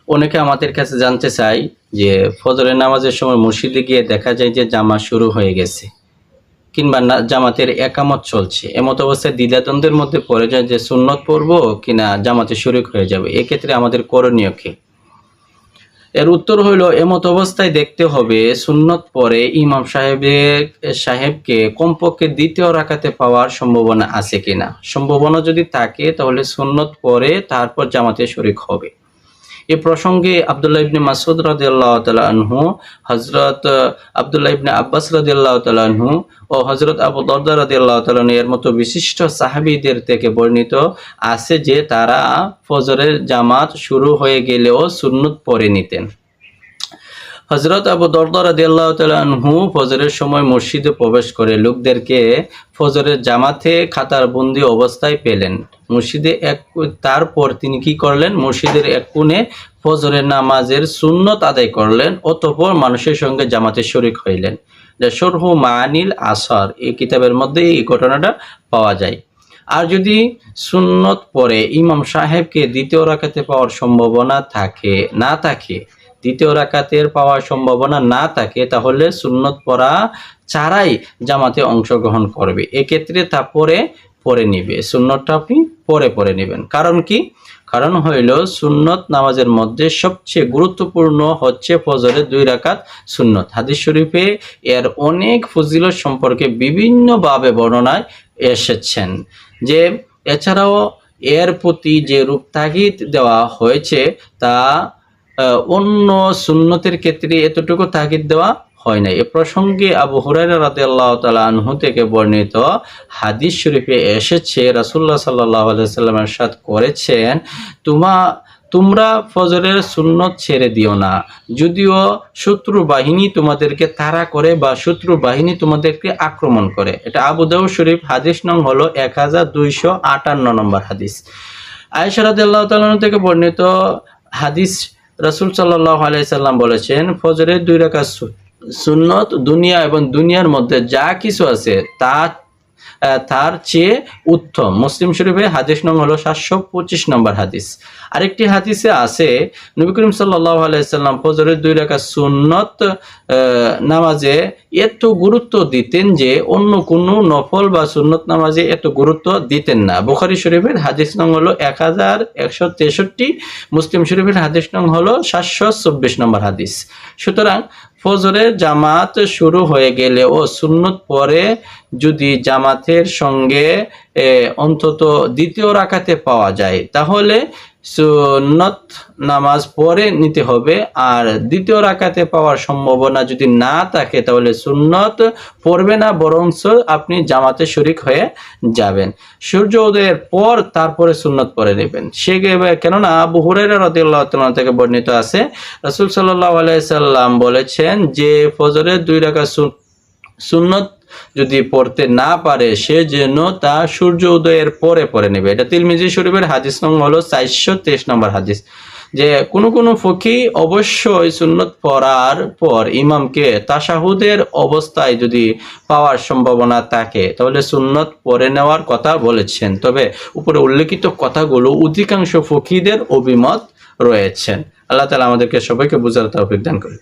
অনেকে আমাদের কাছে জানতে চাই যে ফজরের নামাজের সময় মসজিদে গিয়ে দেখা যায় যে জামাত শুরু হয়ে গেছে কিংবা জামাতের একামত চলছে, এমত অবস্থায় দ্বিধাদ্বন্দ্বের মধ্যে পড়ে যায় যে সুন্নত পড়বো কিনা জামাতে শরীক হয়ে যাবে, এক্ষেত্রে আমাদের করণীয় কি? এর উত্তর হইল, এমত অবস্থায় দেখতে হবে সুন্নত পরে ইমাম সাহেবকে কমপক্ষে দ্বিতীয় রাকাতে পাওয়ার সম্ভাবনা আছে কিনা। সম্ভাবনা যদি থাকে তাহলে সুন্নত পরে তারপর জামাতে শরীক হবে। এ প্রসঙ্গে আব্দুল্লাহ ইবনে মাসউদ রাদিয়াল্লাহু তাআলা আনহু, হযরত আব্দুল্লাহ ইবনে আব্বাস রাদিয়াল্লাহু তাআলা আনহু ও হযরত আবু দারদা রাদিয়াল্লাহু তাআলা আনহু এর মতো বিশিষ্ট সাহাবীদের থেকে বর্ণিত আছে যে তারা ফজরের জামাত শুরু হয়ে গেলেও সুন্নত পড়ে নিতেন। হযরত আবু দারদা রাদিয়াল্লাহু তাআলা আনহু ফজরের সময় মসজিদে প্রবেশ করে লোকদেরকে ফজরের জামাতে খাতারবন্দি অবস্থায় পেলেন। তারপর তিনি কি করলেন? মসজিদের এক কোণে ফজরের নামাজের সুন্নত আদায় করলেন, অতঃপর মানুষের সঙ্গে জামাতে শরীক হইলেন। শরহু মাআনিল আসার এই কিতাবের মধ্যে এই ঘটনাটা পাওয়া যায়। আর যদি সুন্নত পরে ইমাম সাহেবকে দ্বিতীয় রাকাতে পাওয়ার সম্ভাবনা দ্বিতীয় রাকাতের পাওয়ার সম্ভাবনা না থাকে, তাহলে সুন্নত পড়া ছাড়াই জামাতে অংশগ্রহণ করবে। এক্ষেত্রে তা পরে নিবে, সুন্নতটা আপনি পরে নেবেন। কারণ কি? কারণ হইল সুন্নত নামাজের মধ্যে সবচেয়ে গুরুত্বপূর্ণ হচ্ছে ফজরের 2 রাকাত সুন্নত। হাদিস শরীফে এর অনেক ফজিলত সম্পর্কে বিভিন্নভাবে বর্ণনায় এসেছেন। যে এছাড়াও এর প্রতি যে রূপ তাগিদ দেওয়া হয়েছে তা অন্য সুন্নতের ক্ষেত্রে এতটুকু তাগিদ দেওয়া হয় না। এ প্রসঙ্গে আবু হুরায়রা রাদিয়াল্লাহু তাআলা আনহু থেকে বর্ণিত হাদিস শরীফে এসেছে, রাসূলুল্লাহ সাল্লাল্লাহু আলাইহি ওয়াসাল্লাম ইরশাদ করেছেন, তোমরা ফজরের সুন্নত ছেড়ে দিও না, যদিও শত্রু বাহিনী তোমাদেরকে তাড়া করে বা শত্রু বাহিনী তোমাদেরকে আক্রমণ করে। এটা আবু দাউদ শরীফ, হাদিস নং হলো 1258 নম্বর হাদিস। আয়েশা রাদিয়াল্লাহু তাআলা থেকে বর্ণিত হাদিস, রাসূল সাল্লাল্লাহু আলাইহি সাল্লাম বলেছেন, ফজরের 2 রাকাত সুন্নত দুনিয়া এবং দুনিয়ার মধ্যে যা কিছু আছে তার চেয়ে উত্তম। মুসলিম শরীফে হাদিস নং হলো 725 নম্বর হাদিস। আরেকটি হাদিসে আছে, নবী করিম সাল্লাল্লাহু আলাইহি সাল্লাম ফজরের 2 রাকাত সুন্নত নামাজে এত গুরুত্ব দিতেন যে অন্য কোনো নফল বা সুন্নত নামাজে এত গুরুত্ব দিতেন না। বুখারী শরীফের হাদিস নং হলো 1163, মুসলিম শরীফের হাদিস নং হলো 724 নম্বর হাদিস। সুতরাং ফজরের জামাত শুরু হয়ে গেলে ও সুন্নত পরে যদি জামাতের সঙ্গে অন্তত দ্বিতীয় রাকাতে পাওয়া যায়, তাহলে সুন্নত নামাজ পড়ে নিতে হবে। আর দ্বিতীয় রাকাতে পাওয়ার সম্ভাবনা যদি না থাকে তাহলে সুন্নত পড়বে না, বরঞ্চ আপনি জামাতে শরীক হয়ে যাবেন। সূর্য উদয়ের পর তারপরে সুন্নত পড়ে নেবেন। কেননা আবু হুরায়রা রাদিয়াল্লাহু তাআলা থেকে বর্ণিত আছে, রাসূল সাল্লাল্লাহু আলাইহি সাল্লাম বলেছেন যে ফজরের 2 রাকাত সুন্নত যদি পড়তে না পারে সে যেন তা সূর্য উদয়ের পরে নেবে। এটা তিরমিজি শরীফের হাদিস নং হলো 423 নম্বর হাদিস। যে কোনো ফকি অবশ্যই সুন্নত পড়ার পর ইমামকে তাশাহুদের অবস্থায় যদি পাওয়ার সম্ভাবনা থাকে তাহলে সুন্নত পড়ে নেওয়ার কথা বলেছেন। তবে উপরে উল্লেখিত কথাগুলো অধিকাংশ ফকিদের অভিমত রয়েছেন। আল্লাহ তাআলা আমাদেরকে সবাইকে বুঝার তৌফিক দান করুন।